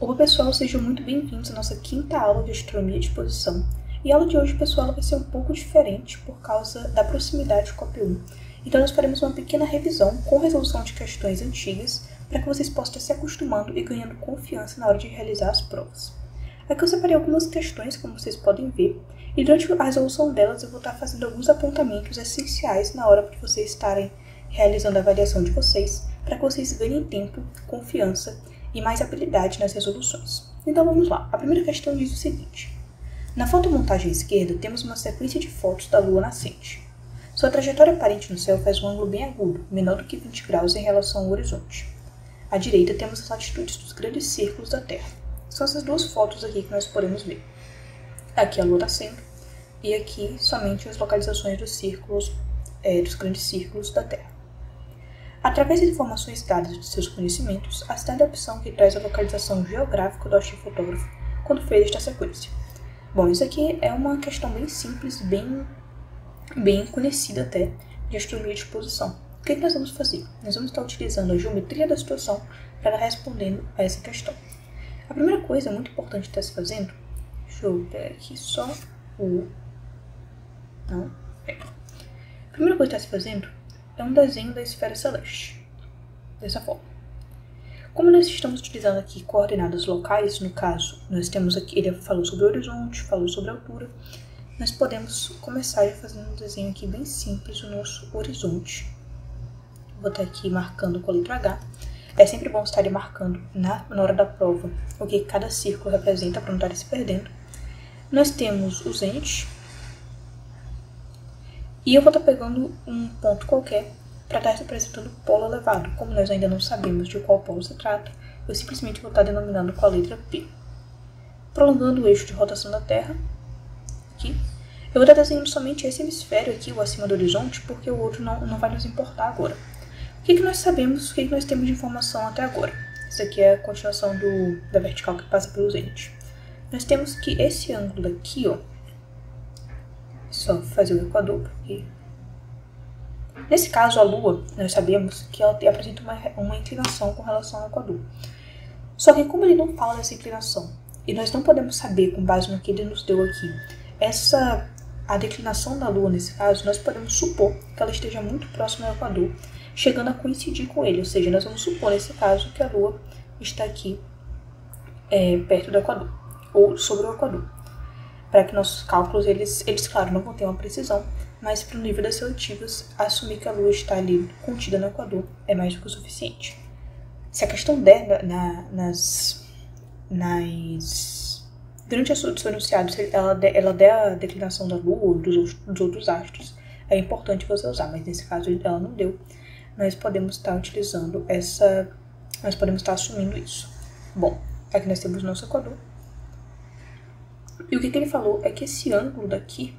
Olá pessoal, sejam muito bem-vindos à nossa quinta aula de astronomia de posição. E a aula de hoje, pessoal, ela vai ser um pouco diferente por causa da proximidade com a P1. Então nós faremos uma pequena revisão com resolução de questões antigas para que vocês possam estar se acostumando e ganhando confiança na hora de realizar as provas. Aqui eu separei algumas questões, como vocês podem ver, e durante a resolução delas eu vou estar fazendo alguns apontamentos essenciais na hora de vocês estarem realizando a avaliação de vocês, para que vocês ganhem tempo, confiança e mais habilidade nas resoluções. Então vamos lá. A primeira questão diz o seguinte: na fotomontagem esquerda temos uma sequência de fotos da Lua nascente. Sua trajetória aparente no céu faz um ângulo bem agudo, menor do que 20 graus em relação ao horizonte. À direita temos as latitudes dos grandes círculos da Terra. São essas duas fotos aqui que nós podemos ver. Aqui a Lua nascendo e aqui somente as localizações dos círculos, dos grandes círculos da Terra. Através das informações dadas de seus conhecimentos, assinale a opção que traz a localização geográfica do astrofotógrafo quando fez esta sequência. Bom, isso aqui é uma questão bem simples, bem conhecida até, de astronomia de posição. O que nós vamos fazer? Nós vamos estar utilizando a geometria da situação para respondendo a essa questão. A primeira coisa muito importante de estar se fazendo, deixa eu pegar aqui só o... Não, a primeira coisa que está se fazendo é um desenho da esfera celeste, dessa forma. Como nós estamos utilizando aqui coordenadas locais, no caso, nós temos aqui, ele falou sobre o horizonte, falou sobre a altura, nós podemos começar fazendo um desenho aqui bem simples do nosso horizonte. Vou estar aqui marcando com a letra H. É sempre bom estar marcando na hora da prova o que cada círculo representa para não estar se perdendo. Nós temos o zênite. E eu vou estar pegando um ponto qualquer para estar representando o polo elevado. Como nós ainda não sabemos de qual polo se trata, eu simplesmente vou estar denominando com a letra P. Prolongando o eixo de rotação da Terra, aqui, eu vou estar desenhando somente esse hemisfério aqui, o acima do horizonte, porque o outro não vai nos importar agora. O que nós sabemos, o que nós temos de informação até agora? Isso aqui é a continuação da vertical que passa pelo zênite. Nós temos que esse ângulo aqui, ó, só fazer o equador, porque... Nesse caso, a Lua, nós sabemos que ela apresenta uma inclinação com relação ao equador. Só que como ele não fala dessa inclinação, e nós não podemos saber, com base no que ele nos deu aqui, a declinação da Lua, nesse caso, nós podemos supor que ela esteja muito próxima ao equador, chegando a coincidir com ele. Ou seja, nós vamos supor, nesse caso, que a Lua está aqui perto do equador, ou sobre o equador. Para que nossos cálculos, eles, claro, não vão ter uma precisão, mas para o nível das seletivas, assumir que a Lua está ali contida no equador é mais do que o suficiente. Se a questão der durante os enunciados, ela der a declinação da Lua ou dos outros astros, é importante você usar, mas nesse caso ela não deu. Nós podemos estar utilizando nós podemos estar assumindo isso. Bom, aqui nós temos o nosso equador. E o que ele falou é que esse ângulo daqui,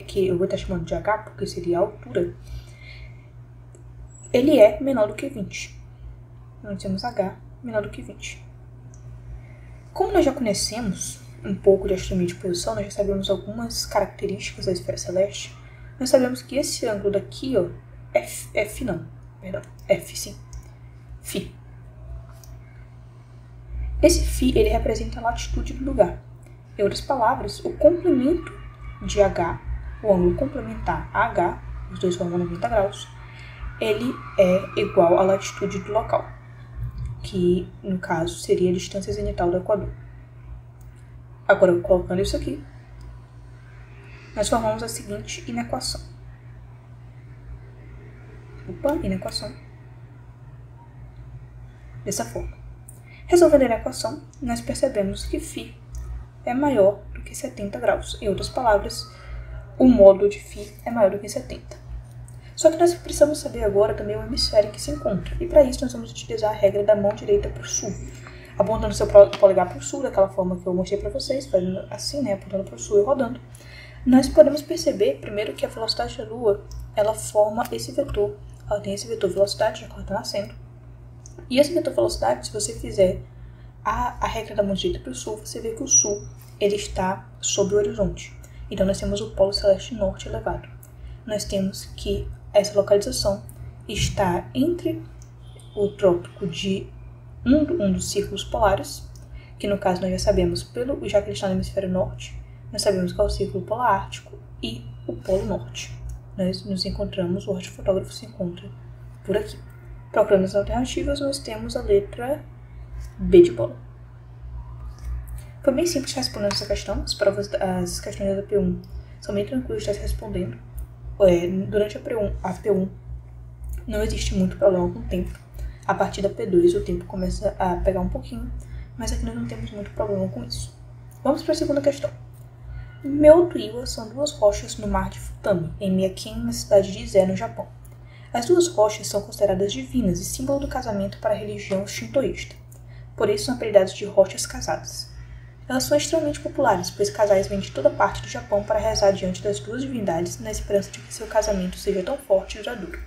que eu vou estar chamando de H, porque seria a altura, ele é menor do que 20. Nós temos H menor do que 20. Como nós já conhecemos um pouco de astronomia de posição, nós já sabemos algumas características da esfera celeste, nós sabemos que esse ângulo daqui, ó, F sim, Φ. Esse Φ, ele representa a latitude do lugar. Em outras palavras, o complemento de H, o ângulo complementar a H, os dois formam 90 graus, ele é igual à latitude do local, que, no caso, seria a distância zenital do equador. Agora, colocando isso aqui, nós formamos a seguinte inequação. Inequação. Dessa forma. Resolvendo a inequação, nós percebemos que Φ é maior do que 70 graus. Em outras palavras, o módulo de Φ é maior do que 70. Só que nós precisamos saber agora também o hemisfério em que se encontra. E para isso nós vamos utilizar a regra da mão direita para o sul. Apontando seu polegar para o sul, daquela forma que eu mostrei para vocês, fazendo assim, né, apontando para o sul e rodando. Nós podemos perceber, primeiro, que a velocidade da Lua, ela forma esse vetor. Ela tem esse vetor velocidade, já que ela está nascendo. E esse vetor velocidade, se você fizer a regra da mão direita para o sul, você vê que o sul, ele está sobre o horizonte. Então nós temos o polo celeste norte elevado. Nós temos que essa localização está entre o trópico de um dos círculos polares, que no caso nós já sabemos, já que ele está no hemisfério norte, nós sabemos que é o Círculo Polar Ártico e o Polo Norte. Nós nos encontramos, o ortofotógrafo se encontra por aqui. Procurando as alternativas, nós temos a letra B de bola. Foi bem simples respondendo essa questão. As questões da P1 são bem tranquilas de estar respondendo. Durante a P1 não existe muito problema com o tempo. A partir da P2 o tempo começa a pegar um pouquinho, mas aqui nós não temos muito problema com isso. Vamos para a segunda questão. Myoto e Iwa são duas rochas no mar de Futami, em Miyake, na cidade de Ise, no Japão. As duas rochas são consideradas divinas e símbolo do casamento para a religião shintoísta. Por isso são apelidadas de rochas casadas. Elas são extremamente populares, pois casais vêm de toda parte do Japão para rezar diante das duas divindades na esperança de que seu casamento seja tão forte e duradouro.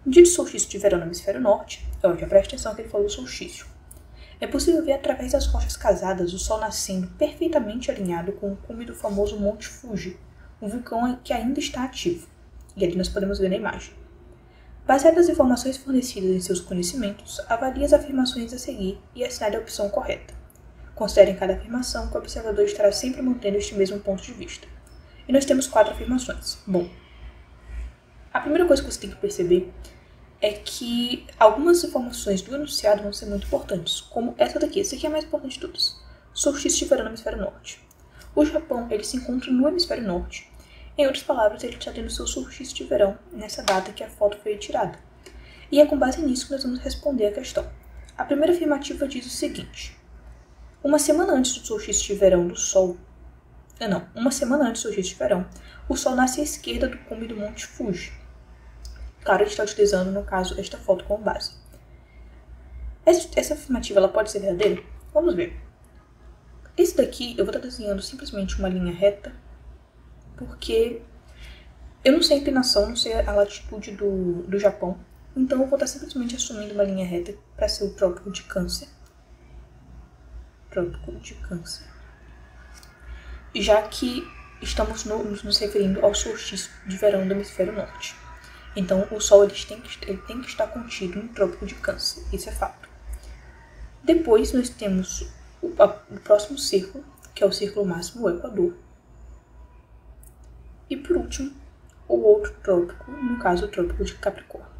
No dia de solstício de verão no hemisfério norte, já presta atenção que ele falou solstício, é possível ver através das rochas casadas o sol nascendo perfeitamente alinhado com o cume do famoso Monte Fuji, um vulcão que ainda está ativo. E ali nós podemos ver na imagem. Baseado nas informações fornecidas em seus conhecimentos, avalie as afirmações a seguir e assinale a opção correta. Considere em cada afirmação que o observador estará sempre mantendo este mesmo ponto de vista. E nós temos 4 afirmações. Bom, a primeira coisa que você tem que perceber é que algumas informações do enunciado vão ser muito importantes, como essa daqui. Essa aqui é a mais importante de todas. Solstício de verão no hemisfério norte. O Japão ele se encontra no hemisfério norte. Em outras palavras, ele está tendo seu solstício de verão nessa data que a foto foi retirada. E é com base nisso que nós vamos responder a questão. A primeira afirmativa diz o seguinte. Uma semana antes do solstício de verão do Sol... Uma semana antes do solstício de verão, o Sol nasce à esquerda do cume do Monte Fuji. Claro, a gente está utilizando, no caso, esta foto como base. Essa afirmativa ela pode ser verdadeira? Vamos ver. Esse daqui, eu vou estar desenhando simplesmente uma linha reta, porque eu não sei a inclinação, não sei a latitude do Japão, então eu vou estar simplesmente assumindo uma linha reta para ser o Trópico de Câncer. Trópico de Câncer. Já que estamos nos referindo ao solstício de verão do hemisfério norte. Então, o Sol ele tem que estar contido no Trópico de Câncer. Isso é fato. Depois, nós temos o próximo círculo, que é o círculo máximo, o Equador. E, por último, o outro trópico, no caso, o Trópico de Capricórnio.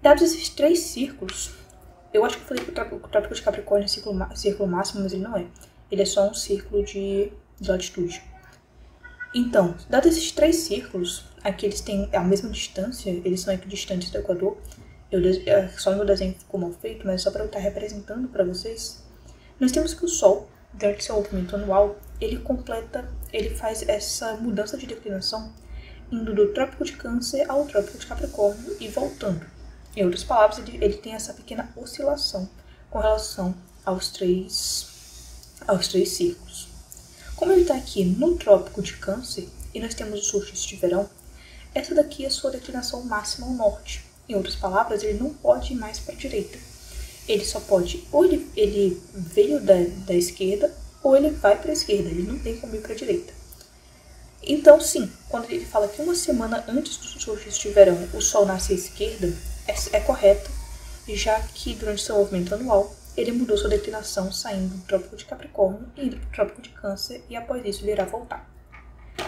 Dados esses 3 círculos, eu acho que eu falei que o Trópico de Capricórnio é círculo máximo, mas ele não é. Ele é só um círculo de latitude. Então, dados esses 3 círculos, aqui eles têm a mesma distância, eles são equidistantes do Equador. Só no meu desenho ficou mal feito, mas só para eu estar representando para vocês. Nós temos que o Sol, durante seu movimento anual, ele faz essa mudança de declinação, indo do Trópico de Câncer ao Trópico de Capricórnio e voltando. Em outras palavras, ele tem essa pequena oscilação com relação aos três círculos. Como ele está aqui no Trópico de Câncer, e nós temos o solstício de verão, essa daqui é a sua declinação máxima ao norte. Em outras palavras, ele não pode ir mais para a direita. Ele só pode, ou ele veio da esquerda, ou ele vai para a esquerda. Ele não tem como ir para a direita. Então, sim, quando ele fala que uma semana antes do solstício de verão o Sol nasce à esquerda, é correto, já que durante seu movimento anual, ele mudou sua declinação saindo do Trópico de Capricórnio e indo para o Trópico de Câncer, e após isso ele irá voltar.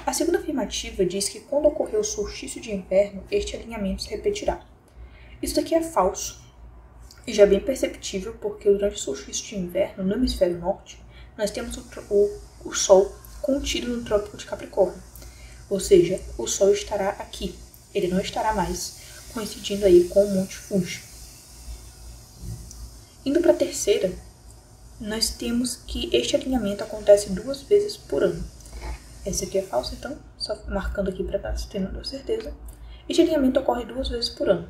A segunda afirmativa diz que quando ocorrer o solstício de inverno, este alinhamento se repetirá. Isso daqui é falso, e já é bem perceptível, porque durante o solstício de inverno, no hemisfério norte, nós temos o Sol contido no Trópico de Capricórnio. Ou seja, o Sol estará aqui, ele não estará mais coincidindo aí com o Monte Fuji. Indo para a terceira, nós temos que este alinhamento acontece 2 vezes por ano. Essa aqui é falsa, então, só marcando aqui para estar tendo certeza. Este alinhamento ocorre 2 vezes por ano.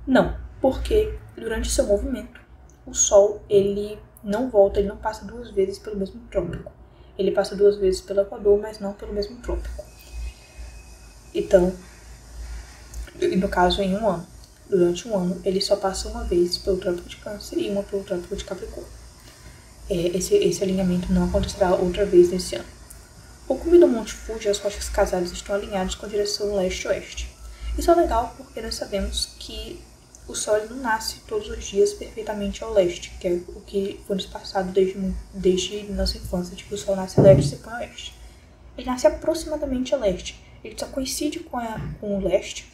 Não, porque durante seu movimento, o Sol ele não volta, ele não passa 2 vezes pelo mesmo trópico. Ele passa 2 vezes pelo Equador, mas não pelo mesmo trópico. Então, no caso, em um ano. Durante um ano, ele só passa uma vez pelo Trópico de Câncer e uma pelo Trópico de Capricórnio. esse alinhamento não acontecerá outra vez nesse ano. O cume do Monte Fuji e as rochas casadas estão alinhados com a direção leste-oeste. Isso é legal porque nós sabemos que o Sol não nasce todos os dias perfeitamente ao leste, que é o que foi nos passado desde nossa infância, de que o Sol nasce a leste e se põe a oeste. Ele nasce aproximadamente a leste. Ele só coincide com o leste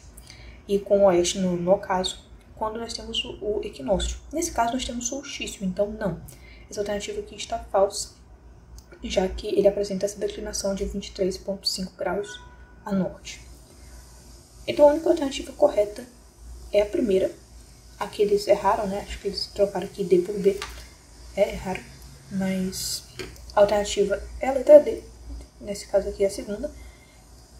e com o oeste, no ocaso, quando nós temos o equinócio. Nesse caso, nós temos solstício, então não. Essa alternativa aqui está falsa, já que ele apresenta essa declinação de 23,5 graus a norte. Então, a única alternativa correta é a primeira. Aqui eles erraram, né? Acho que eles trocaram aqui D por B. Erraram. Mas a alternativa é a letra D. Nesse caso aqui é a segunda.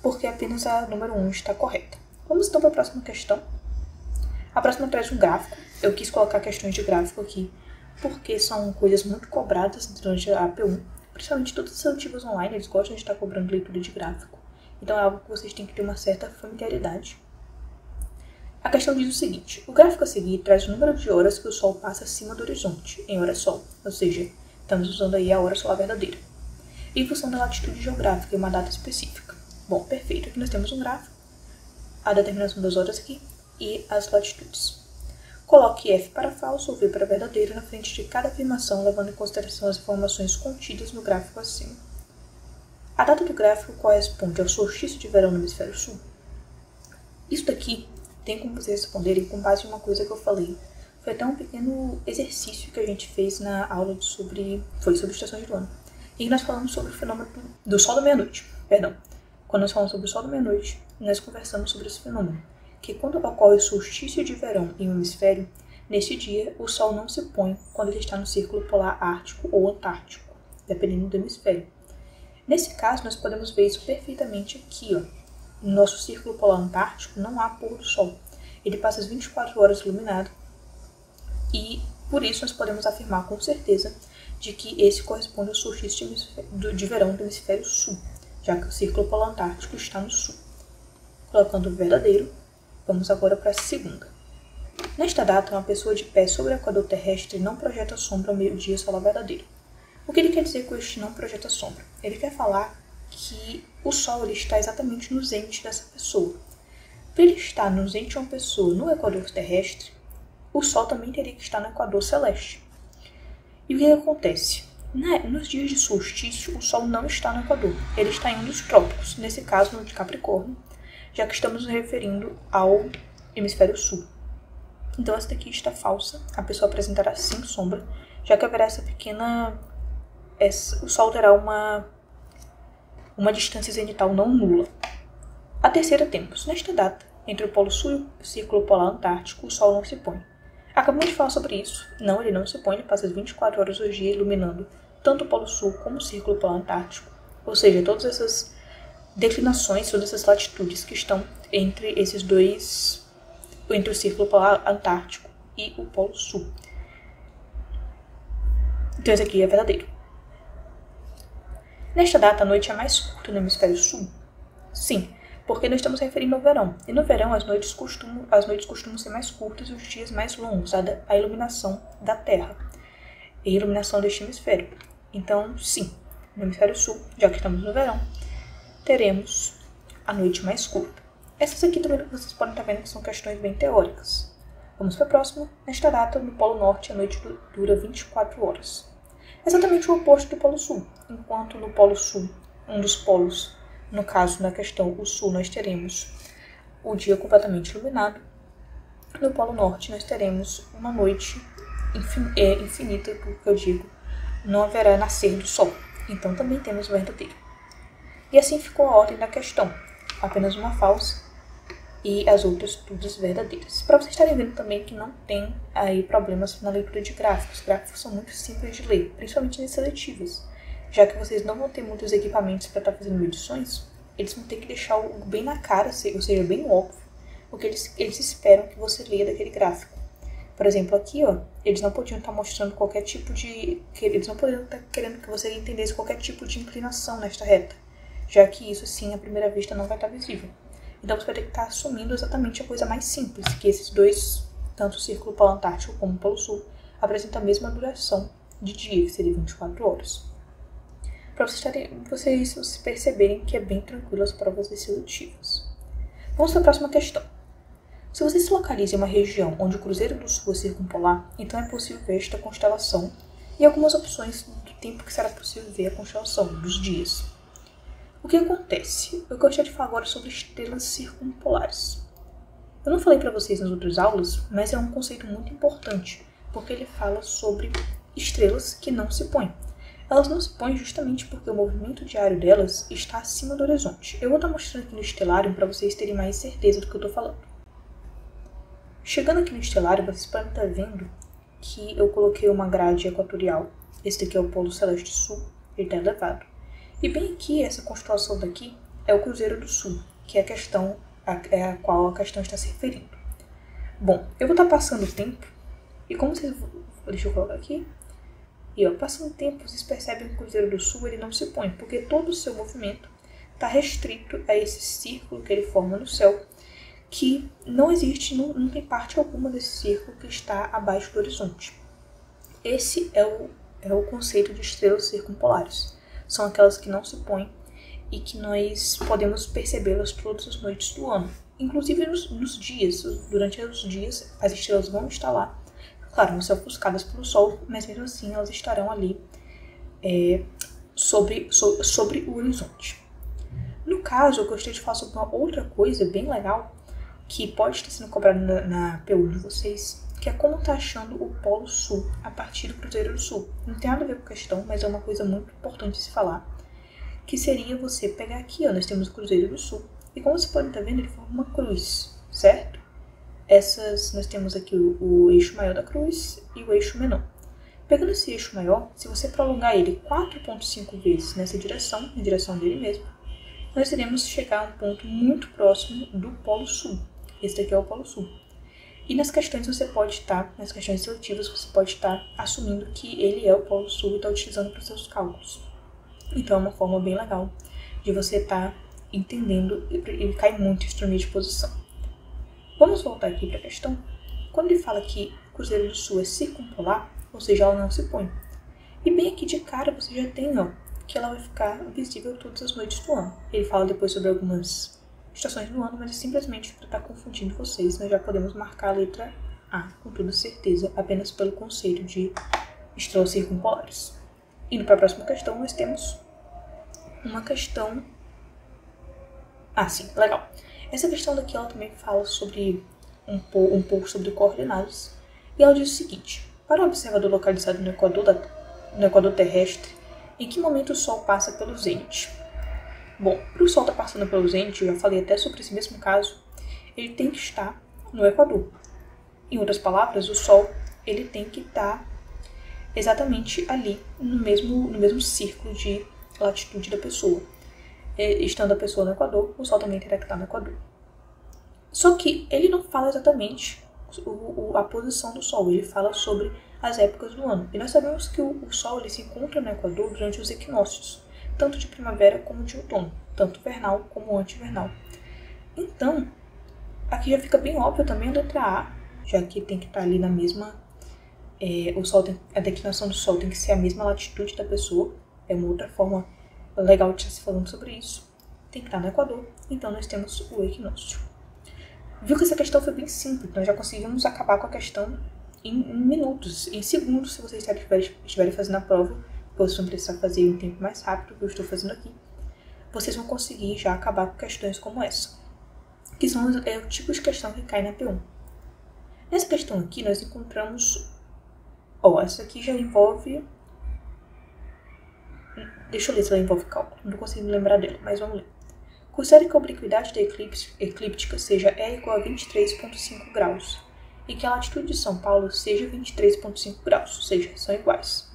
Porque apenas a número 1 está correta. Vamos então para a próxima questão. A próxima traz um gráfico. Eu quis colocar questões de gráfico aqui, porque são coisas muito cobradas durante a AP1. Principalmente todas as seletivas online, eles gostam de estar cobrando leitura de gráfico. Então é algo que vocês têm que ter uma certa familiaridade. A questão diz o seguinte: o gráfico a seguir traz o número de horas que o Sol passa acima do horizonte, em hora-sol, ou seja, estamos usando aí a hora solar verdadeira, em função da latitude geográfica e uma data específica. Bom, perfeito. Aqui nós temos um gráfico, a determinação das horas aqui e as latitudes. Coloque F para falso ou V para verdadeiro na frente de cada afirmação, levando em consideração as informações contidas no gráfico acima. A data do gráfico corresponde ao solstício de verão no hemisfério sul. Isso daqui tem como vocês responderem com base em uma coisa que eu falei. Foi até um pequeno exercício que a gente fez na aula sobre estações do ano. E nós falamos sobre o fenômeno do Sol da meia-noite. Quando nós falamos sobre o Sol da meia-noite, nós conversamos sobre esse fenômeno. Que quando ocorre o solstício de verão em um hemisfério, nesse dia o Sol não se põe quando ele está no círculo polar ártico ou antártico, dependendo do hemisfério. Nesse caso, nós podemos ver isso perfeitamente aqui, ó. No nosso círculo polar antártico não há pôr do Sol. Ele passa as 24 horas iluminado e, por isso, nós podemos afirmar com certeza de que esse corresponde ao solstício de verão do hemisfério sul, já que o círculo polar antártico está no sul. Colocando o verdadeiro, vamos agora para a segunda. Nesta data, uma pessoa de pé sobre o equador terrestre não projeta sombra ao meio-dia solar verdadeiro. O que ele quer dizer com este não projeta sombra? Ele quer falar que o Sol ele está exatamente no zênite dessa pessoa. Para ele estar no zênite de uma pessoa no equador terrestre, o Sol também teria que estar no equador celeste. E o que acontece? Nos dias de solstício, o Sol não está no equador. Ele está em um dos trópicos, nesse caso no de Capricórnio, já que estamos nos referindo ao hemisfério sul. Então essa daqui está falsa. A pessoa apresentará sim sombra, já que haverá essa pequena... o Sol terá uma distância zenital não nula. A terceira temos, nesta data, entre o Polo Sul e o Círculo Polar Antártico, o Sol não se põe. Acabamos de falar sobre isso. Não, ele não se põe, ele passa as 24 horas do dia iluminando tanto o Polo Sul como o Círculo Polar Antártico. Ou seja, todas essas declinações, todas essas latitudes que estão entre esses dois, entre o Círculo Polar Antártico e o Polo Sul. Então esse aqui é verdadeiro. Nesta data, a noite é mais curta no hemisfério sul? Sim, porque nós estamos referindo ao verão. E no verão, as noites costumam ser mais curtas e os dias mais longos, dada a iluminação da Terra e a iluminação deste hemisfério. Então, sim, no hemisfério sul, já que estamos no verão, teremos a noite mais curta. Essas aqui também vocês podem estar vendo que são questões bem teóricas. Vamos para a próxima. Nesta data, no Polo Norte, a noite dura 24 horas. Exatamente o oposto do Polo Sul. Enquanto no Polo Sul, um dos polos, no caso na questão o Sul, nós teremos o dia completamente iluminado. No Polo Norte, nós teremos uma noite infinita, porque eu digo, não haverá nascer do Sol. Então também temos o verdadeiro. E assim ficou a ordem da questão. Apenas uma falsa e as outras todas verdadeiras. Para vocês estarem vendo também que não tem aí problemas na leitura de gráficos. Gráficos são muito simples de ler, principalmente nas seletivas. Já que vocês não vão ter muitos equipamentos para estar fazendo medições, eles vão ter que deixar algo bem na cara, ou seja, bem óbvio, o que eles esperam que você leia daquele gráfico. Por exemplo, aqui, ó, eles não podiam estar mostrando qualquer tipo de... Eles não poderiam estar querendo que você entendesse qualquer tipo de inclinação nesta reta, já que isso, sim, à primeira vista não vai estar visível. Então você vai ter que estar assumindo exatamente a coisa mais simples, que esses dois, tanto o Círculo Polar Antártico como o Polo Sul, apresentam a mesma duração de dia, que seria 24 horas. Para vocês perceberem que é bem tranquilo as provas distributivas. Vamos para a próxima questão. Se você se localiza em uma região onde o Cruzeiro do Sul é circumpolar, então é possível ver esta constelação e algumas opções do tempo que será possível ver a constelação, dos dias. O que acontece? Eu gostaria de falar agora sobre estrelas circumpolares. Eu não falei para vocês nas outras aulas, mas é um conceito muito importante, porque ele fala sobre estrelas que não se põem. Elas não se põem justamente porque o movimento diário delas está acima do horizonte. Eu vou estar mostrando aqui no estelário para vocês terem mais certeza do que eu estou falando. Chegando aqui no estelário, vocês podem estar vendo que eu coloquei uma grade equatorial. Esse daqui é o Polo Celeste Sul, ele está elevado. E bem aqui, essa constelação daqui é o Cruzeiro do Sul, que é a qual a questão está se referindo. Bom, eu vou estar passando o tempo, e como vocês... Deixa eu colocar aqui. E ó, passando o tempo, vocês percebem que o Cruzeiro do Sul ele não se põe, porque todo o seu movimento está restrito a esse círculo que ele forma no céu, que não existe, não tem parte alguma desse círculo que está abaixo do horizonte. Esse é o conceito de estrelas circumpolares. São aquelas que não se põem e que nós podemos percebê-las todas as noites do ano. Inclusive nos dias, durante os dias, as estrelas vão estar lá. Claro, vão ser ofuscadas pelo sol, mas mesmo assim elas estarão ali sobre o horizonte. No caso, eu gostaria de falar sobre uma outra coisa bem legal que pode estar sendo cobrada na PU de vocês, que é como está achando o Polo Sul a partir do Cruzeiro do Sul. Não tem nada a ver com a questão, mas é uma coisa muito importante de se falar, que seria você pegar aqui, ó, nós temos o Cruzeiro do Sul, e como você pode estar vendo, ele forma uma cruz, certo? Nós temos aqui o eixo maior da cruz e o eixo menor. Pegando esse eixo maior, se você prolongar ele 4,5 vezes nessa direção, na direção dele mesmo, nós iremos chegar a um ponto muito próximo do Polo Sul. Esse daqui é o Polo Sul. E nas questões nas questões seletivas, você pode estar assumindo que ele é o Polo Sul e está utilizando para os seus cálculos. Então é uma forma bem legal de você estar entendendo, ele cai muito em astronomia de posição. Vamos voltar aqui para a questão. Quando ele fala que o Cruzeiro do Sul é circumpolar, ou seja, ela não se põe. E bem aqui de cara você já tem, ó, que ela vai ficar visível todas as noites do ano. Ele fala depois sobre algumas estações do ano, mas é simplesmente para estar confundindo vocês. Nós já podemos marcar a letra A, com toda certeza, apenas pelo conceito de estrelas circumpolares. Indo para a próxima questão, nós temos uma questão... Ah, sim, legal. Essa questão daqui, ela também fala sobre um pouco sobre coordenadas. E ela diz o seguinte: para o observador localizado no Equador terrestre, em que momento o Sol passa pelo zênite? Bom, para o Sol estar passando pelo zênite, eu já falei até sobre esse mesmo caso, ele tem que estar no Equador. Em outras palavras, o Sol ele tem que estar exatamente ali, no mesmo círculo de latitude da pessoa. Estando a pessoa no Equador, o Sol também terá que estar no Equador. Só que ele não fala exatamente a posição do Sol, ele fala sobre as épocas do ano. E nós sabemos que o Sol ele se encontra no Equador durante os equinócios, tanto de primavera como de outono, tanto vernal como antivernal. Então, aqui já fica bem óbvio também a letra A, já que tem que estar ali na mesma... a declinação do Sol tem que ser a mesma latitude da pessoa, é uma outra forma legal de estar se falando sobre isso. Tem que estar no Equador, então nós temos o equinócio. Viu que essa questão foi bem simples, nós já conseguimos acabar com a questão em minutos, em segundos, se vocês estiverem fazendo a prova, vocês vão precisar fazer em um tempo mais rápido, que eu estou fazendo aqui. Vocês vão conseguir já acabar com questões como essa, que são o tipo de questão que cai na P1. Nessa questão aqui, nós encontramos... essa aqui já envolve... Deixa eu ler se ela envolve cálculo, não consigo me lembrar dela, mas vamos ler. Considere que a obliquidade da eclíptica seja E igual a 23,5 graus e que a latitude de São Paulo seja 23,5 graus, ou seja, são iguais.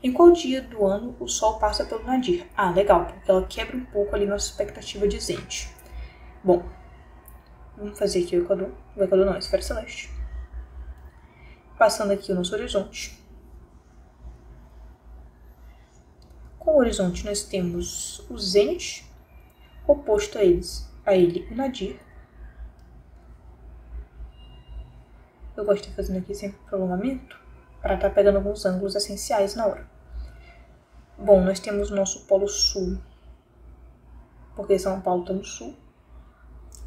Em qual dia do ano o Sol passa pelo nadir? Ah, legal, porque ela quebra um pouco ali nossa expectativa de zênite. Bom, vamos fazer aqui o Equador não, a esfera celeste. Passando aqui o nosso horizonte. Com o horizonte nós temos o zênite, oposto a ele o nadir. Eu gosto de estar fazendo aqui sempre prolongamento, para estar pegando alguns ângulos essenciais na hora. Bom, nós temos o nosso polo sul, porque São Paulo está no sul,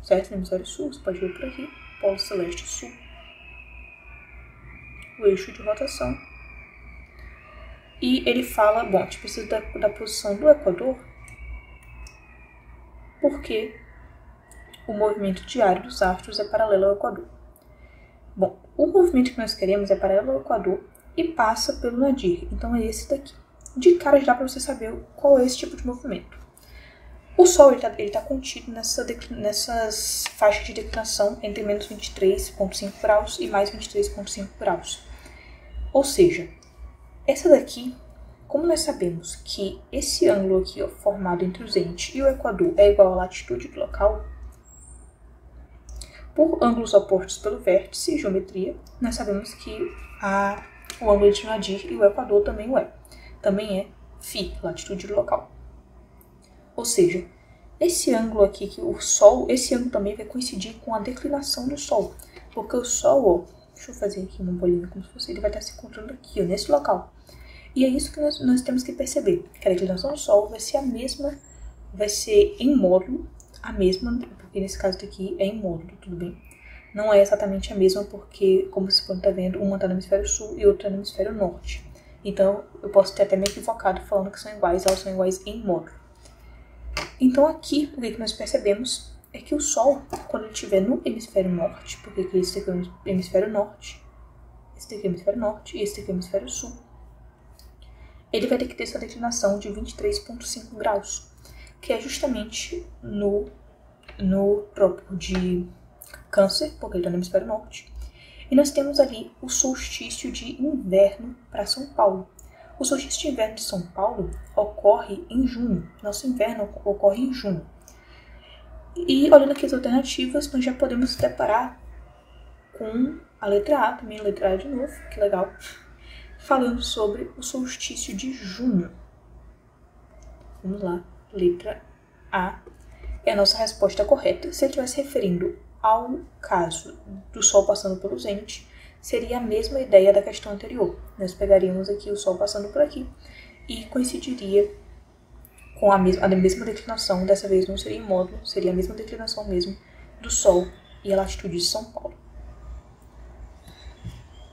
certo? No hemisfério sul, você pode ver por aqui, polo celeste sul, o eixo de rotação. E ele fala, bom, a gente precisa da posição do Equador, porque o movimento diário dos astros é paralelo ao Equador. Bom, o movimento que nós queremos é paralelo ao Equador e passa pelo nadir, então é esse daqui. De cara já dá para você saber qual é esse tipo de movimento. O Sol ele tá contido nessas faixas de declinação entre menos 23,5 graus e mais 23,5 graus. Ou seja, essa daqui, como nós sabemos que esse ângulo aqui, ó, formado entre o zênite e o Equador é igual à latitude do local, por ângulos opostos pelo vértice e geometria, nós sabemos que o ângulo de nadir e o Equador também o é. Também é φ, latitude do local. Ou seja, esse ângulo aqui, que o Sol, esse ângulo também vai coincidir com a declinação do Sol. Porque o Sol, ó, deixa eu fazer aqui uma bolinha como se fosse, ele vai estar se encontrando aqui, ó, nesse local. E é isso que nós temos que perceber, que a declinação do Sol vai ser a mesma, vai ser em módulo, a mesma, porque nesse caso daqui é em módulo, tudo bem? Não é exatamente a mesma porque, como vocês podem estar vendo, uma está no hemisfério sul e outra no hemisfério norte. Então, eu posso ter até me equivocado falando que são iguais, elas são iguais em módulo. Então, aqui, o que nós percebemos é que o Sol, quando ele estiver no hemisfério norte, porque esse aqui é o hemisfério norte, esse daqui é o hemisfério norte e esse daqui é o hemisfério sul, ele vai ter que ter essa declinação de 23,5 graus, que é justamente no trópico de Câncer, porque ele está no hemisfério norte. E nós temos ali o solstício de inverno para São Paulo. O solstício de inverno de São Paulo ocorre em junho. Nosso inverno ocorre em junho. E olhando aqui as alternativas, nós já podemos se deparar com a letra A, também a letra A de novo, que legal, falando sobre o solstício de junho. Vamos lá, letra A é a nossa resposta correta. Se ele estivesse referindo ao caso do Sol passando pelo zênite, seria a mesma ideia da questão anterior. Nós pegaríamos aqui o Sol passando por aqui e coincidiria com a mesma declinação, dessa vez não seria em módulo, seria a mesma declinação mesmo do Sol e a latitude de São Paulo.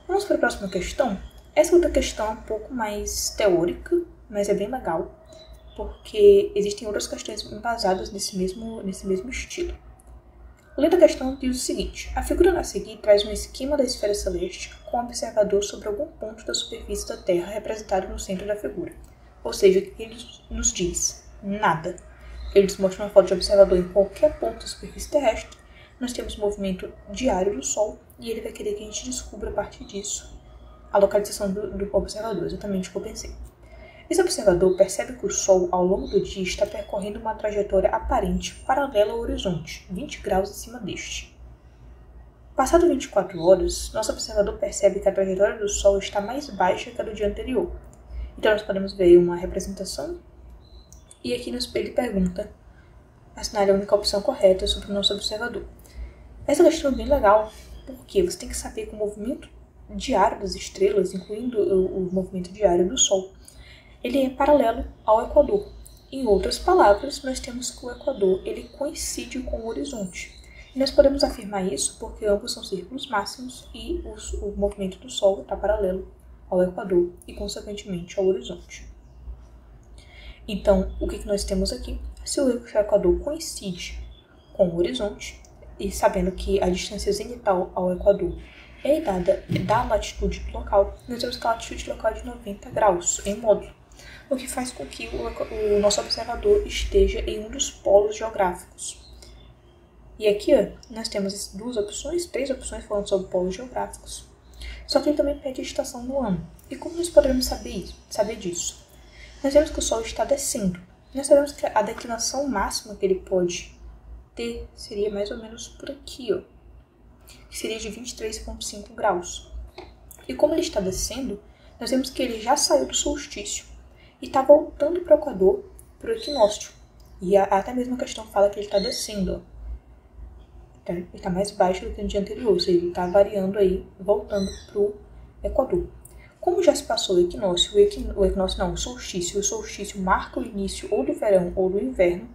Vamos para a próxima questão. Essa outra questão é um pouco mais teórica, mas é bem legal, porque existem outras questões embasadas nesse mesmo estilo. Lendo a questão diz o seguinte: a figura a seguir traz um esquema da esfera celeste com um observador sobre algum ponto da superfície da Terra representado no centro da figura. Ou seja, o que ele nos diz? Nada. Ele nos mostra uma foto de observador em qualquer ponto da superfície terrestre. Nós temos movimento diário do Sol e ele vai querer que a gente descubra a partir disso a localização do observador, exatamente o que eu pensei. Esse observador percebe que o Sol, ao longo do dia, está percorrendo uma trajetória aparente paralela ao horizonte, 20 graus acima deste. Passado 24 horas, nosso observador percebe que a trajetória do Sol está mais baixa que a do dia anterior. Então, nós podemos ver uma representação, e aqui ele pergunta, assinale a única opção correta sobre o nosso observador. Essa questão é bem legal, porque você tem que saber que o movimento diário das estrelas, incluindo o movimento diário do Sol, ele é paralelo ao Equador. Em outras palavras, nós temos que o Equador ele coincide com o horizonte. E nós podemos afirmar isso porque ambos são círculos máximos e o movimento do Sol está paralelo ao Equador e, consequentemente, ao horizonte. Então, o que nós temos aqui? Se o Equador coincide com o horizonte, e sabendo que a distância zenital ao Equador é dada da latitude do local, nós temos que a latitude do local é de 90 graus em módulo, o que faz com que o nosso observador esteja em um dos polos geográficos. E aqui, ó, nós temos três opções falando sobre polos geográficos. Só que ele também pede a estação do ano. E como nós podemos saber disso? Nós vemos que o Sol está descendo. Nós sabemos que a declinação máxima que ele pode ter seria mais ou menos por aqui, ó, que seria de 23,5 graus. E como ele está descendo, nós vemos que ele já saiu do solstício e está voltando para o Equador, para o equinócio. E até mesmo a questão fala que ele está descendo, ó. Ele está mais baixo do que no dia anterior, ou seja, ele está variando aí, voltando para o Equador. Como já se passou o equinócio, o solstício marca o início ou do verão ou do inverno,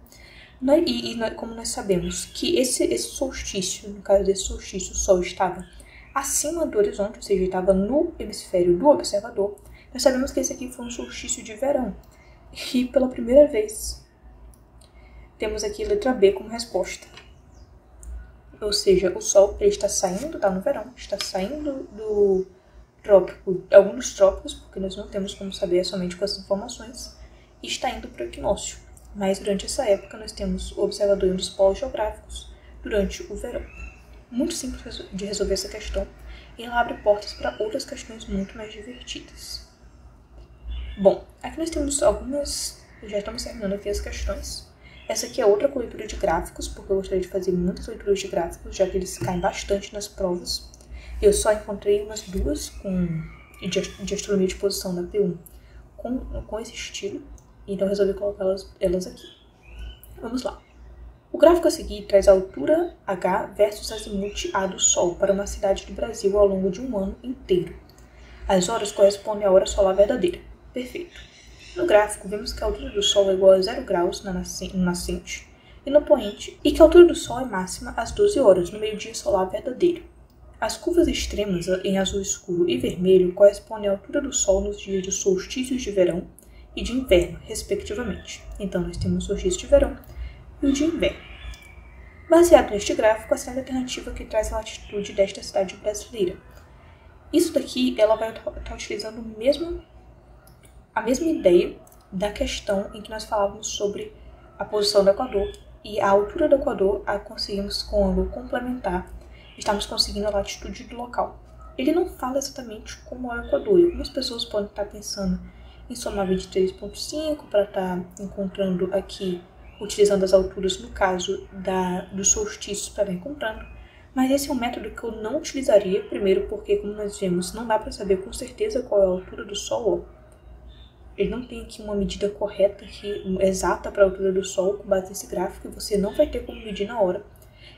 como nós sabemos que esse solstício, no caso desse solstício, o Sol estava acima do horizonte, ou seja, estava no hemisfério do observador, nós sabemos que esse aqui foi um solstício de verão. E pela primeira vez, temos aqui a letra B como resposta. Ou seja, o Sol ele está saindo, está no verão, está saindo do trópico, algum dos trópicos, porque nós não temos como saber somente com essas informações, e está indo para o equinócio. Mas durante essa época nós temos o observador em um dos polos geográficos durante o verão. Muito simples de resolver essa questão, e ela abre portas para outras questões muito mais divertidas. Bom, aqui nós temos algumas, já estamos terminando aqui as questões. Essa aqui é outra leitura de gráficos, porque eu gostaria de fazer muitas leituras de gráficos, já que eles caem bastante nas provas. Eu só encontrei umas duas de astronomia de posição na P1 com esse estilo, então resolvi colocar elas aqui. Vamos lá. O gráfico a seguir traz a altura H versus azimuth A do Sol para uma cidade do Brasil ao longo de um ano inteiro. As horas correspondem à hora solar verdadeira. Perfeito. No gráfico, vemos que a altura do Sol é igual a 0 graus no nascente e no poente, e que a altura do Sol é máxima às 12 horas, no meio-dia solar verdadeiro. As curvas extremas em azul escuro e vermelho correspondem à altura do Sol nos dias de solstícios de verão e de inverno, respectivamente. Então, nós temos o solstício de verão e o de inverno. Baseado neste gráfico, a segunda alternativa que traz a latitude desta cidade brasileira. Isso daqui, ela vai estar utilizando a mesma ideia da questão em que nós falávamos sobre a posição do Equador e a altura do Equador a conseguimos com o ângulo complementar, estamos conseguindo a latitude do local. Ele não fala exatamente como é o Equador, e algumas pessoas podem estar pensando em somar 23,5 para estar encontrando aqui, utilizando as alturas no caso dos solstícios para estar encontrando, mas esse é um método que eu não utilizaria, primeiro porque, como nós vimos, não dá para saber com certeza qual é a altura do Sol. Ele não tem aqui uma medida correta, exata para a altura do Sol, com base nesse gráfico, e você não vai ter como medir na hora.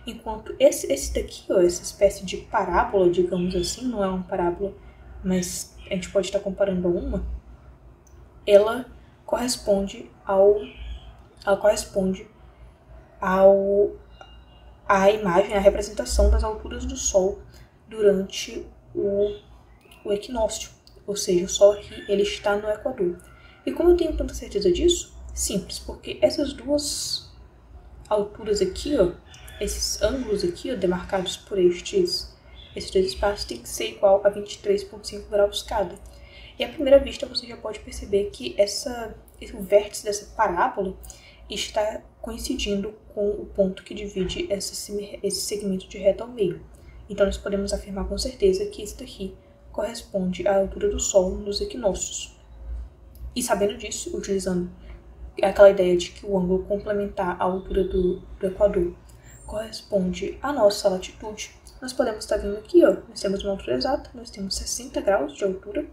Enquanto esse daqui, ó, essa espécie de parábola, digamos assim, não é uma parábola, mas a gente pode estar comparando a uma, ela corresponde à imagem, à representação das alturas do Sol durante o equinócio. Ou seja, o Sol aqui ele está no Equador. E como eu tenho tanta certeza disso? Simples, porque essas duas alturas aqui, ó, esses ângulos aqui, ó, demarcados por esses dois espaços, tem que ser igual a 23,5 graus cada. E à primeira vista você já pode perceber que o vértice dessa parábola está coincidindo com o ponto que divide esse segmento de reta ao meio. Então nós podemos afirmar com certeza que isso daqui corresponde à altura do Sol nos equinócios. E sabendo disso, utilizando aquela ideia de que o ângulo complementar à altura do Equador corresponde à nossa latitude, nós podemos estar vendo aqui, ó, nós temos uma altura exata, nós temos 60 graus de altura,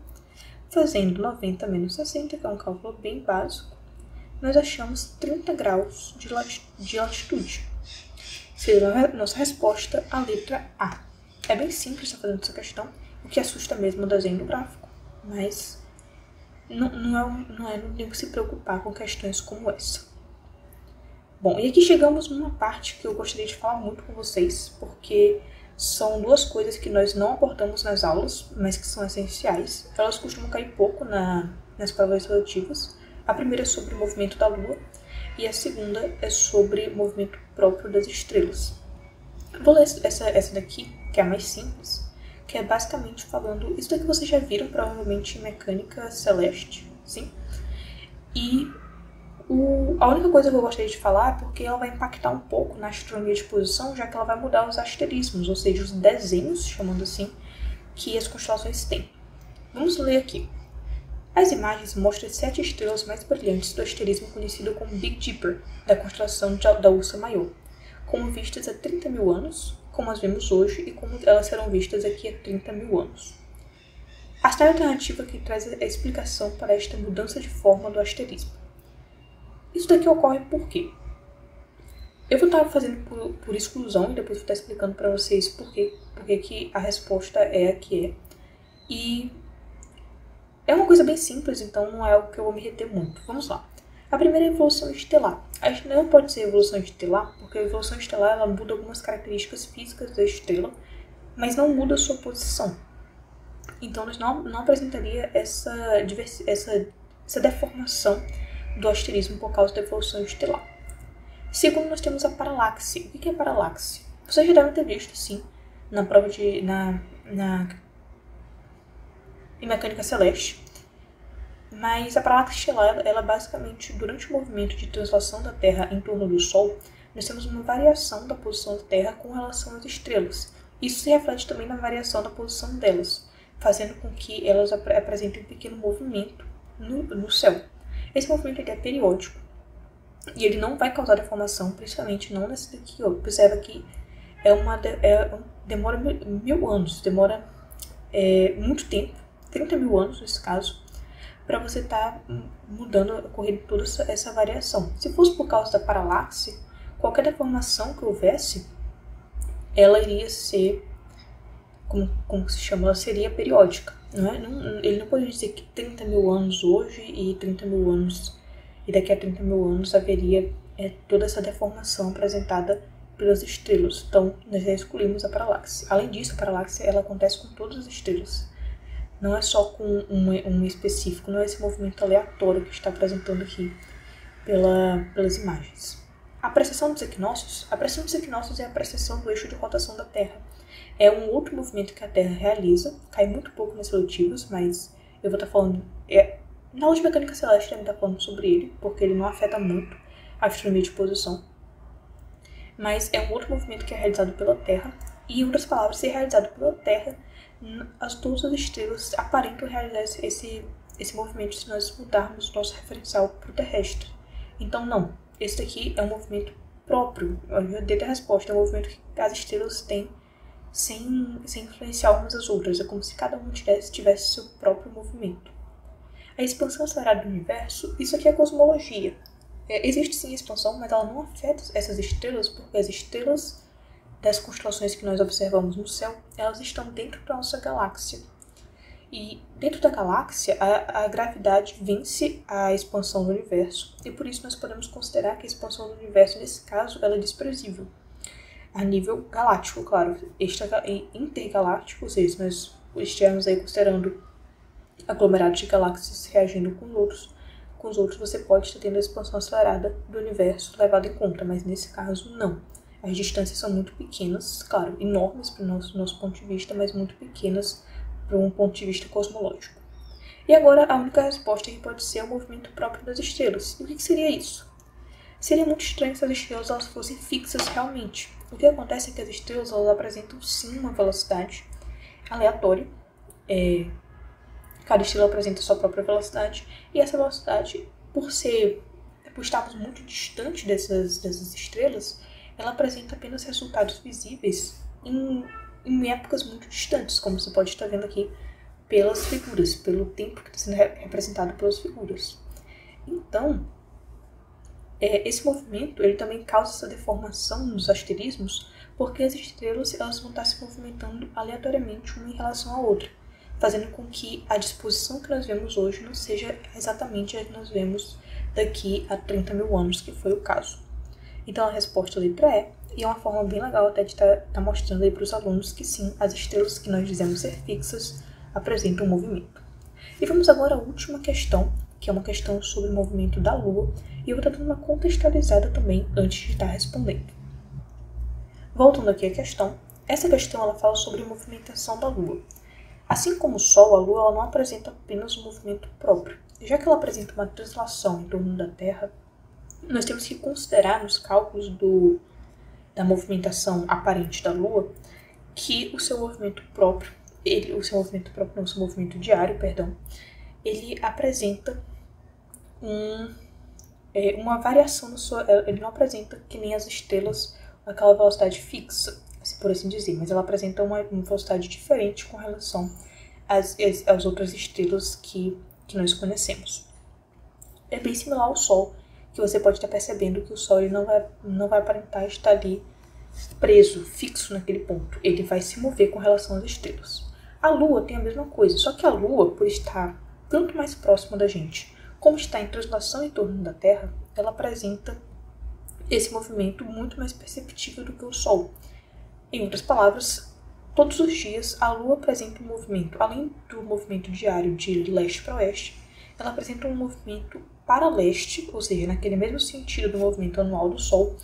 fazendo 90 menos 60, que é um cálculo bem básico, nós achamos 30 graus de latitude. Seria a nossa resposta à letra A. É bem simples estar fazendo essa questão, o que assusta mesmo o desenho do gráfico, mas não tem que se preocupar com questões como essa. Bom, e aqui chegamos numa parte que eu gostaria de falar muito com vocês, porque são duas coisas que nós não abordamos nas aulas, mas que são essenciais. Elas costumam cair pouco nas provas relativas. A primeira é sobre o movimento da Lua, e a segunda é sobre o movimento próprio das estrelas. Eu vou ler essa daqui, que é a mais simples, que é basicamente falando, isso daqui vocês já viram provavelmente em mecânica celeste, sim? E a única coisa que eu gostaria de falar é porque ela vai impactar um pouco na astronomia de posição, já que ela vai mudar os asterismos, ou seja, os desenhos, chamando assim, que as constelações têm. Vamos ler aqui. As imagens mostram as 7 estrelas mais brilhantes do asterismo conhecido como Big Dipper, da constelação da Ursa Maior, como vistas há 30 mil anos, como as vemos hoje e como elas serão vistas aqui há 30 mil anos. A segunda alternativa que traz a explicação para esta mudança de forma do asterismo. Isso daqui ocorre por quê? Eu vou estar fazendo por exclusão e depois vou estar explicando para vocês por que a resposta é a que é. E É uma coisa bem simples, então não é algo que eu vou me reter muito. Vamos lá. A primeira é a evolução estelar. A gente não pode ser evolução estelar, porque a evolução estelar ela muda algumas características físicas da estrela, mas não muda a sua posição. Então, nós não apresentaria essa deformação do asterismo por causa da evolução estelar. Segundo, nós temos a paralaxe. O que é paralaxe? Vocês já devem ter visto, sim, na prova em mecânica celeste. Mas a paralaxe estelar, ela basicamente, durante o movimento de translação da Terra em torno do Sol, nós temos uma variação da posição da Terra com relação às estrelas. Isso se reflete também na variação da posição delas, fazendo com que elas apresentem um pequeno movimento no céu. Esse movimento é periódico e ele não vai causar deformação, principalmente não nesse daqui. Observa que demora 1000 anos, demora muito tempo, 30 mil anos nesse caso, para você estar ocorrendo toda essa variação. Se fosse por causa da paralaxe, qualquer deformação que houvesse, ela iria ser, como se chama, ela seria periódica. Não é? Ele não pode dizer que 30 mil anos hoje e 30 mil anos, e daqui a 30 mil anos haveria toda essa deformação apresentada pelas estrelas. Então, nós já excluímos a paralaxe. Além disso, a paralaxe ela acontece com todas as estrelas. Não é só com um específico, não é esse movimento aleatório que está apresentando aqui pelas imagens. A precessão dos equinócios. A precessão dos equinócios é a precessão do eixo de rotação da Terra. É um outro movimento que a Terra realiza, cai muito pouco nas seletivas, mas eu vou estar falando... na aula de mecânica celeste eu vou estar falando sobre ele, porque ele não afeta muito a astronomia de posição. Mas é um outro movimento que é realizado pela Terra, e em outras palavras, se é realizado pela Terra, todas as estrelas aparentam realizar esse movimento se nós mudarmos nosso referencial para o terrestre. Então, não. Esse daqui é um movimento próprio. Eu já dei a resposta. É um movimento que as estrelas têm sem influenciar umas às outras. É como se cada uma tivesse seu próprio movimento. A expansão acelerada do universo, isso aqui é cosmologia. Existe sim a expansão, mas ela não afeta essas estrelas, porque as estrelas das constelações que nós observamos no céu, elas estão dentro da nossa galáxia. E dentro da galáxia, a gravidade vence a expansão do universo, e por isso nós podemos considerar que a expansão do universo, nesse caso, ela é desprezível. A nível galáctico, claro, intergaláctico, ou seja, se nós estivermos aí considerando aglomerados de galáxias reagindo com os outros, você pode estar tendo a expansão acelerada do universo levada em conta, mas nesse caso, não. As distâncias são muito pequenas, claro, enormes para o nosso ponto de vista, mas muito pequenas para um ponto de vista cosmológico. E agora, a única resposta que pode ser o movimento próprio das estrelas. E o que seria isso? Seria muito estranho se as estrelas elas fossem fixas realmente. O que acontece é que as estrelas elas apresentam sim uma velocidade aleatória. Cada estrela apresenta sua própria velocidade, e essa velocidade, por estarmos muito distante dessas estrelas, ela apresenta apenas resultados visíveis em épocas muito distantes, como você pode estar vendo aqui pelas figuras, pelo tempo que está sendo representado pelas figuras. Então, esse movimento ele também causa essa deformação nos asterismos, porque as estrelas elas vão estar se movimentando aleatoriamente uma em relação à outra, fazendo com que a disposição que nós vemos hoje não seja exatamente a que nós vemos daqui a 30 mil anos, que foi o caso. Então a resposta é a letra E, e é uma forma bem legal até de estar mostrando aí para os alunos que sim, as estrelas que nós dizemos ser fixas apresentam um movimento. E vamos agora à última questão, que é uma questão sobre o movimento da Lua, e eu vou estar dando uma contextualizada também antes de estar respondendo. Voltando aqui à questão, essa questão ela fala sobre a movimentação da Lua. Assim como o Sol, a Lua ela não apresenta apenas um movimento próprio. Já que ela apresenta uma translação em torno da Terra, nós temos que considerar nos cálculos da movimentação aparente da Lua que o seu movimento diário, ele apresenta uma variação ele não apresenta que nem as estrelas aquela velocidade fixa, por assim dizer, mas ela apresenta uma velocidade diferente com relação às outras estrelas que nós conhecemos. É bem similar ao Sol, que você pode estar percebendo que o Sol ele não vai aparentar estar ali preso, fixo naquele ponto. Ele vai se mover com relação às estrelas. A Lua tem a mesma coisa, só que a Lua, por estar tanto mais próxima da gente, como está em translação em torno da Terra, ela apresenta esse movimento muito mais perceptível do que o Sol. Em outras palavras, todos os dias a Lua apresenta um movimento, além do movimento diário de leste para oeste, ela apresenta um movimento para leste, ou seja, naquele mesmo sentido do movimento anual do Sol,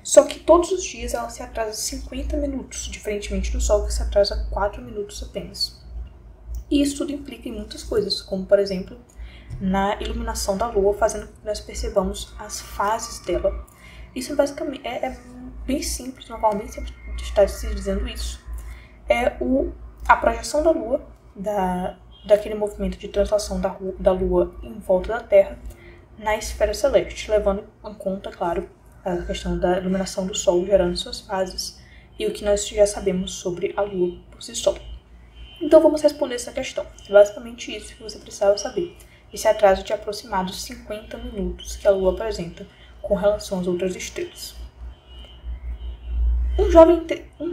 só que todos os dias ela se atrasa 50 minutos, diferentemente do Sol que se atrasa 4 minutos apenas. E isso tudo implica em muitas coisas, como por exemplo, na iluminação da Lua, fazendo com que nós percebamos as fases dela. Isso basicamente é bem simples, uma forma bem simples de estar se dizendo isso. É a projeção da Lua, daquele movimento de translação da Lua em volta da Terra na esfera celeste, levando em conta, claro, a questão da iluminação do Sol gerando suas fases e o que nós já sabemos sobre a Lua por si só. Então vamos responder essa questão. É basicamente isso que você precisava saber. Esse atraso de aproximados 50 minutos que a Lua apresenta com relação às outras estrelas. Um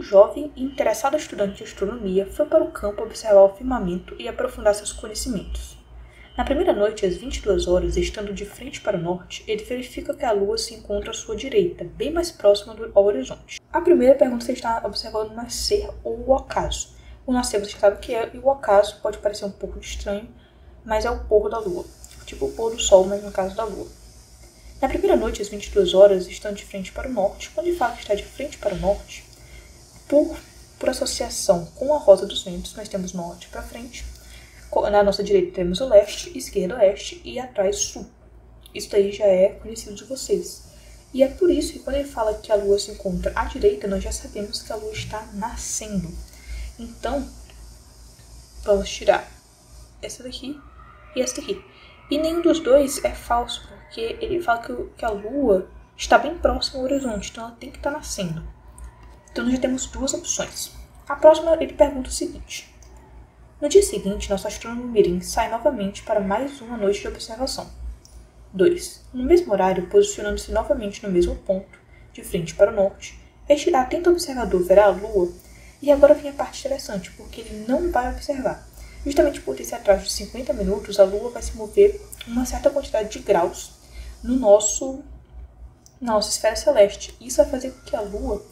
jovem e interessado estudante de astronomia foi para o campo observar o firmamento e aprofundar seus conhecimentos. Na primeira noite, às 22 horas, estando de frente para o norte, ele verifica que a Lua se encontra à sua direita, bem mais próxima ao horizonte. A primeira pergunta se está observando o nascer ou o ocaso. O nascer você já sabe o que é, e o ocaso pode parecer um pouco estranho, mas é o pôr da Lua. Tipo o pôr do Sol, mas no caso da Lua. Na primeira noite, às 22 horas, estando de frente para o norte, quando ele fala que está de frente para o norte, por associação com a rosa dos ventos, nós temos norte para frente. Na nossa direita temos o leste, esquerda oeste e atrás sul. Isso daí já é conhecido de vocês. E é por isso que quando ele fala que a Lua se encontra à direita, nós já sabemos que a Lua está nascendo. Então, vamos tirar essa daqui e essa daqui. E nenhum dos dois é falso, porque ele fala que a Lua está bem próxima ao horizonte, então ela tem que estar nascendo. Então nós já temos duas opções. A próxima ele pergunta o seguinte. No dia seguinte, nosso astrônomo Mirim sai novamente para mais uma noite de observação. 2. No mesmo horário, posicionando-se novamente no mesmo ponto, de frente para o norte, este atento observador verá a Lua, e agora vem a parte interessante, porque ele não vai observar. Justamente por ter esse atraso de 50 minutos, a Lua vai se mover uma certa quantidade de graus na nossa esfera celeste. Isso vai fazer com que a Lua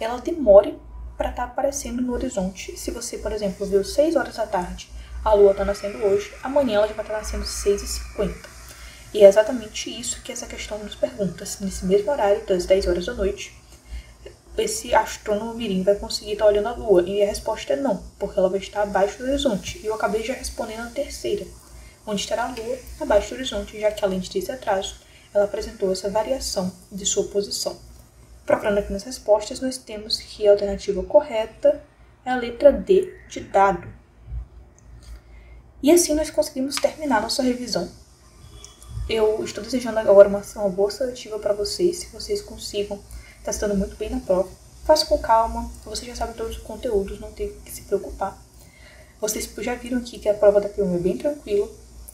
ela demore para estar aparecendo no horizonte. Se você, por exemplo, viu 6 horas da tarde, a Lua está nascendo hoje, amanhã ela já vai estar nascendo 6h50. E é exatamente isso que essa questão nos pergunta. Se nesse mesmo horário, das 10 horas da noite, esse astrônomo Mirim vai conseguir estar olhando a Lua? E a resposta é não, porque ela vai estar abaixo do horizonte. E eu acabei já respondendo a terceira, onde estará a Lua abaixo do horizonte, já que além de ter esse atraso, ela apresentou essa variação de sua posição. Procurando aqui nas respostas, nós temos que a alternativa correta é a letra D de dado. E assim nós conseguimos terminar nossa revisão. Eu estou desejando agora uma boa seletiva para vocês, se vocês consigam estar se dando muito bem na prova. Faça com calma, você já sabe todos os conteúdos, não tem que se preocupar. Vocês já viram aqui que a prova da P1 é bem tranquila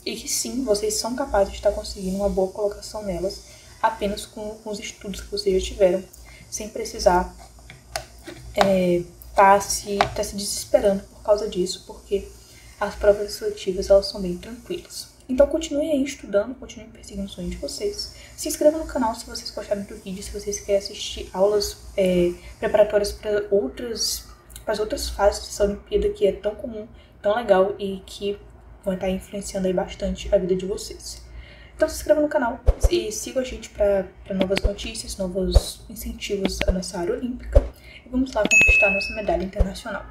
e que sim, vocês são capazes de estar conseguindo uma boa colocação nelas, apenas com os estudos que vocês já tiveram, sem precisar tá se desesperando por causa disso, porque as provas seletivas elas são bem tranquilas. Então continuem aí estudando, continuem perseguindo o sonho de vocês. Se inscrevam no canal se vocês gostaram do vídeo, se vocês querem assistir aulas preparatórias para as outras fases dessa Olimpíada que é tão comum, tão legal e que vão estar influenciando aí bastante a vida de vocês. Então se inscrevam no canal e sigam a gente para novas notícias, novos incentivos à nossa área olímpica. E vamos lá conquistar a nossa medalha internacional.